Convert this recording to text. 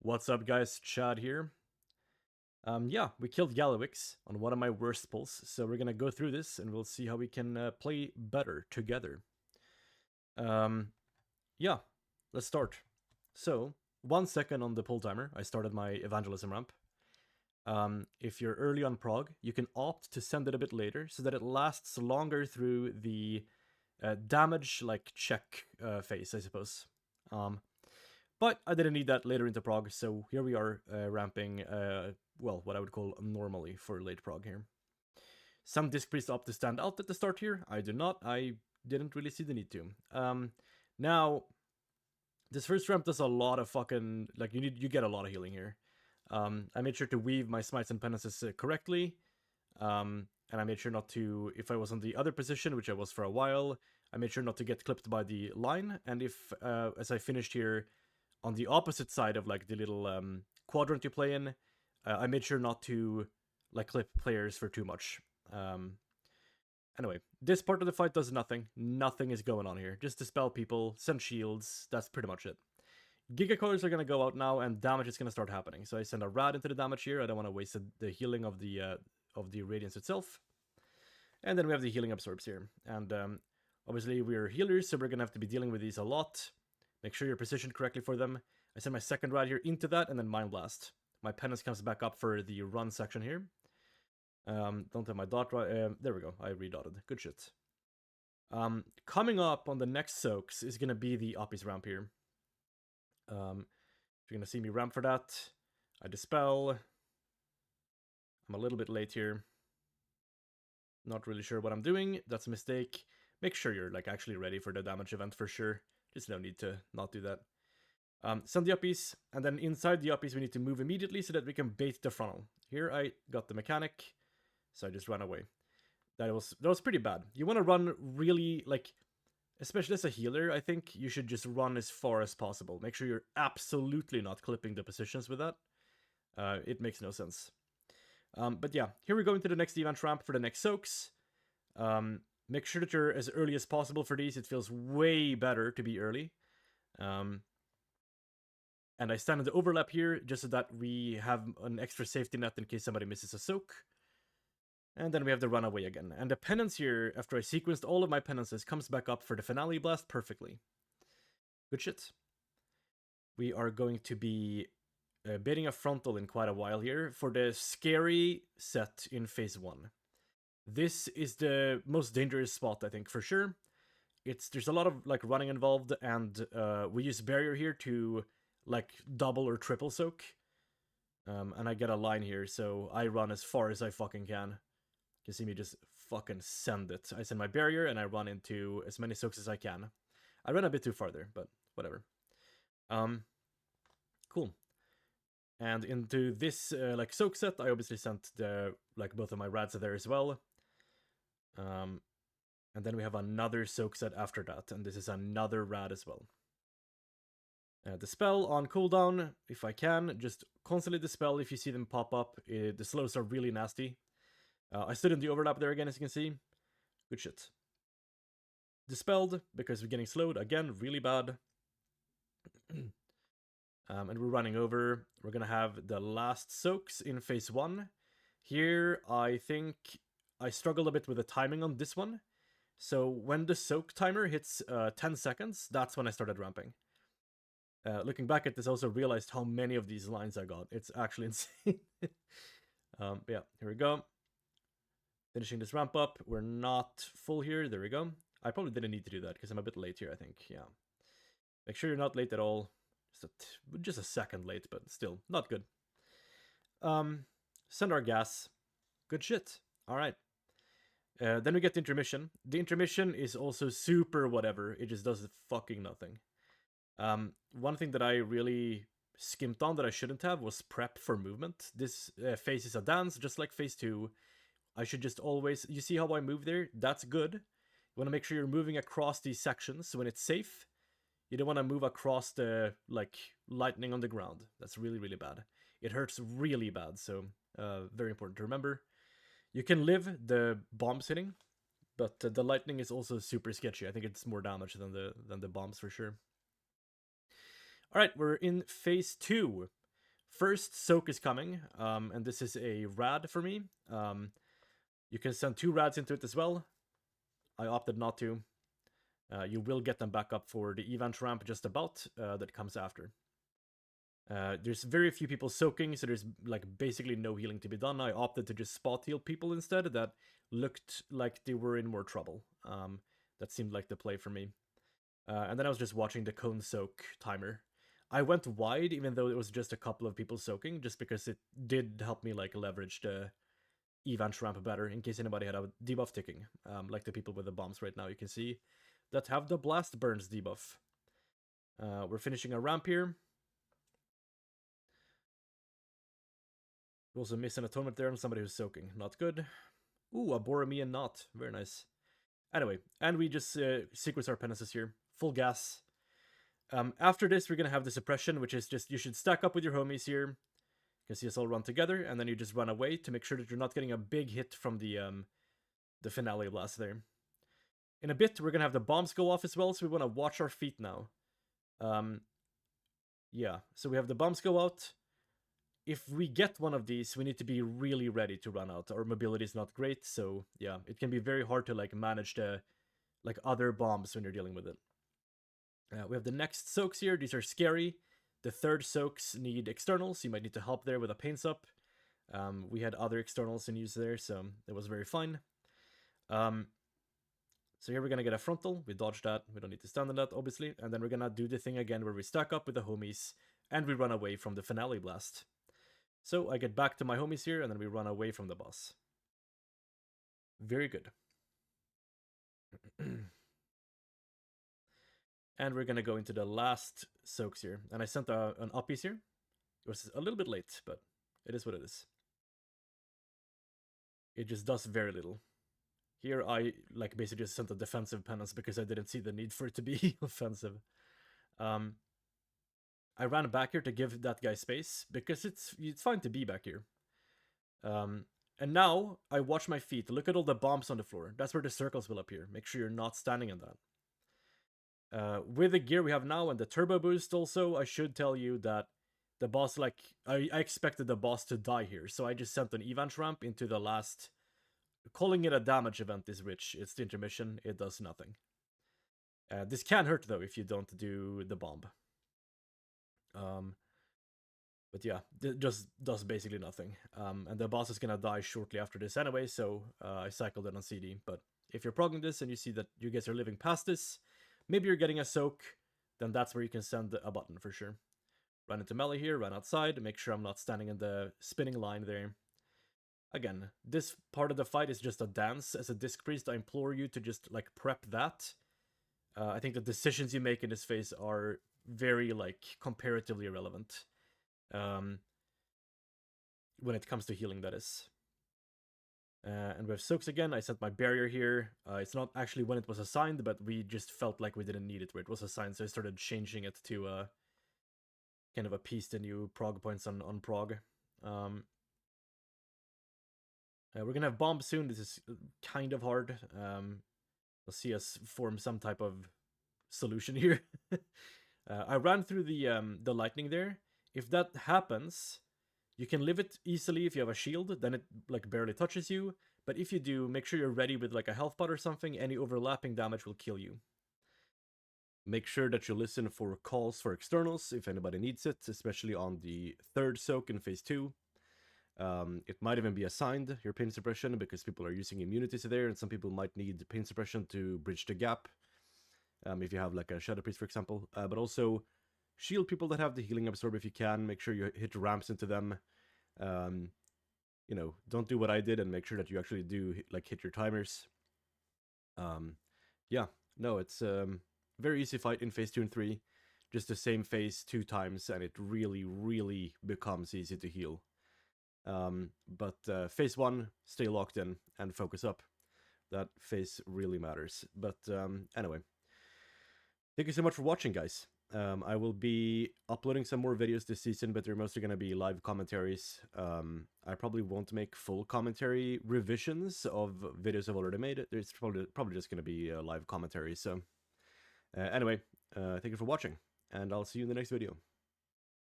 What's up, guys? Chad here. Yeah, we killed Gallywix on one of my worst pulls, so we're gonna go through this and we'll see how we can play better together. Um, yeah, let's start. So, 1 second on the pull timer. I started my evangelism ramp. If you're early on prog, you can opt to send it a bit later so that it lasts longer through the damage like check phase, I suppose. But I didn't need that later into prog, so here we are ramping, well, what I would call normally for late prog here. Some disc priests opt to stand out at the start here. I do not. I didn't really see the need to. Now, this first ramp does a lot of fucking, like, you get a lot of healing here. I made sure to weave my smites and penances correctly. And I made sure not to, if I was on the other position, which I was for a while, I made sure not to get clipped by the line. And if, as I finished here, on the opposite side of like the little quadrant you play in, I made sure not to like clip players for too much. Anyway, this part of the fight does nothing. Nothing is going on here. Just dispel people, send shields. That's pretty much it. Giga colors are gonna go out now, and damage is gonna start happening. So I send a rad into the damage here. I don't want to waste the healing of the radiance itself. And then we have the healing absorbs here, and obviously we're healers, so we're gonna have to be dealing with these a lot. Make sure you're positioned correctly for them. I send my second rad here into that, and then Mind Blast. My penance comes back up for the run section here. Don't have my dot right. There we go. I redotted. Good shit. Coming up on the next soaks is gonna be the Oppies ramp here. You're gonna see me ramp for that. I dispel. I'm a little bit late here. Not really sure what I'm doing. That's a mistake. Make sure you're like actually ready for the damage event for sure. Just no need to not do that. Send the uppies, and then inside the uppies we need to move immediately so that we can bait the frontal. Here I got the mechanic, so I just ran away. That was pretty bad. You want to run really, like, especially as a healer, I think you should just run as far as possible. Make sure you're absolutely not clipping the positions with that. It makes no sense. But yeah, here we go into the next event ramp for the next soaks. Make sure that you're as early as possible for these. It feels way better to be early. And I stand in the overlap here just so that we have an extra safety net in case somebody misses a soak. And then we have the runaway again. And the penance here, after I sequenced all of my penances, comes back up for the finale blast perfectly. Good shit. We are going to be baiting a frontal in quite a while here for the scary set in phase 1. This is the most dangerous spot, I think, for sure. There's a lot of like running involved, and we use barrier here to like double or triple soak. And I get a line here, so I run as far as I fucking can. You can see me just fucking send it. I send my barrier and I run into as many soaks as I can. I ran a bit too far there, but whatever. Cool. And into this like soak set, I obviously sent the like both of my rads there as well. And then we have another soak set after that, and this is another rad as well. Dispel on cooldown, if I can, just constantly dispel if you see them pop up. The slows are really nasty. I stood in the overlap there again, as you can see. Good shit. Dispelled, because we're getting slowed, again, really bad. And we're running over. We're gonna have the last soaks in phase 1. Here, I think I struggled a bit with the timing on this one. So when the soak timer hits 10 seconds, that's when I started ramping. Looking back at this, I also realized how many of these lines I got. It's actually insane. Yeah, here we go. Finishing this ramp up. We're not full here. There we go. I probably didn't need to do that because I'm a bit late here, I think. Yeah. Make sure you're not late at all. Just a second late, but still, not good. Send our gas. Good shit. Alright. Then we get the intermission. The intermission is also super whatever. It just does fucking nothing. One thing that I really skimped on that I shouldn't have was prep for movement. This phase is a dance, just like phase 2. I should just always... You see how I move there? That's good. You want to make sure you're moving across these sections when it's safe. You don't want to move across the, like, lightning on the ground. That's really, really bad. It hurts really bad, so very important to remember. You can live the bombs hitting, but the lightning is also super sketchy. I think it's more damage than the bombs for sure. All right, we're in phase 2. first soak is coming, and this is a rad for me. You can send 2 rads into it as well. I opted not to. You will get them back up for the event ramp just about that comes after. There's very few people soaking, so there's like basically no healing to be done. I opted to just spot heal people instead that looked like they were in more trouble. That seemed like the play for me. And then I was just watching the cone soak timer. I went wide even though it was just a couple of people soaking, just because it did help me like leverage the event ramp better in case anybody had a debuff ticking. Like the people with the bombs right now, you can see that have the blast burns debuff. We're finishing a ramp here. We also miss an atonement there on somebody who's soaking. Not good. Ooh, a Borromean knot. Very nice. Anyway, and we just sequence our penances here. Full gas. After this, we're going to have the suppression, which is just you should stack up with your homies here. You can see us all run together, and then you just run away to make sure that you're not getting a big hit from the finale blast there. In a bit, we're going to have the bombs go off as well, so we want to watch our feet now. Yeah, so we have the bombs go out. If we get one of these, we need to be really ready to run out. Our mobility is not great, so yeah, it can be very hard to like manage the like other bombs when you're dealing with it. We have the next soaks here. These are scary. The third soaks need externals. You might need to help there with a pain sup. We had other externals in use there, so it was very fine. So here we're gonna get a frontal. We dodge that. We don't need to stand on that, obviously. And then we're gonna do the thing again where we stack up with the homies and we run away from the finale blast. So I get back to my homies here, and then we run away from the boss. Very good. And we're gonna go into the last soaks here. And I sent an uppies here. It was a little bit late, but it is what it is. It just does very little. Here I like basically just sent a defensive penance because I didn't see the need for it to be offensive. I ran back here to give that guy space, because it's fine to be back here. And now, I watch my feet. Look at all the bombs on the floor. That's where the circles will appear. Make sure you're not standing in that. With the gear we have now and the turbo boost also, I should tell you that the boss, like, I expected the boss to die here. So I just sent an event ramp into the last... Calling it a damage event is rich. It's the intermission. It does nothing. This can hurt, though, if you don't do the bomb. But yeah, it just does basically nothing. And the boss is gonna die shortly after this anyway, so I cycled it on CD. But if you're progging this and you see that you guys are living past this, maybe you're getting a soak, then that's where you can send a button for sure. Run into melee here, run outside, make sure I'm not standing in the spinning line there. Again, this part of the fight is just a dance. As a Disc Priest, I implore you to just, like, prep that. I think the decisions you make in this phase are very, like, comparatively irrelevant. When it comes to healing, that is. And we have soaks again. I set my barrier here. It's not actually when it was assigned, but we just felt like we didn't need it where it was assigned, so I started changing it to kind of appease the new prog points on prog. We're gonna have bombs soon. This is kind of hard. We'll see us form some type of solution here. I ran through the lightning there. If that happens, you can live it easily if you have a shield, then it like barely touches you. But if you do, make sure you're ready with like a health pot or something. Any overlapping damage will kill you. Make sure that you listen for calls for externals if anybody needs it, especially on the third soak in phase 2. It might even be assigned, your pain suppression, because people are using immunities there, and some people might need pain suppression to bridge the gap. If you have like a Shadow Priest, for example. But also, shield people that have the healing absorb if you can. Make sure you hit ramps into them. You know, don't do what I did and make sure that you actually do like hit your timers. Yeah, no, it's very easy fight in phase 2 and 3. Just the same phase 2 times, and it really, really becomes easy to heal. But phase 1, stay locked in and focus up. That phase really matters. But anyway, thank you so much for watching, guys. I will be uploading some more videos this season, but they're mostly going to be live commentaries. I probably won't make full commentary revisions of videos I've already made. It's probably just going to be live commentary. So anyway, thank you for watching, and I'll see you in the next video.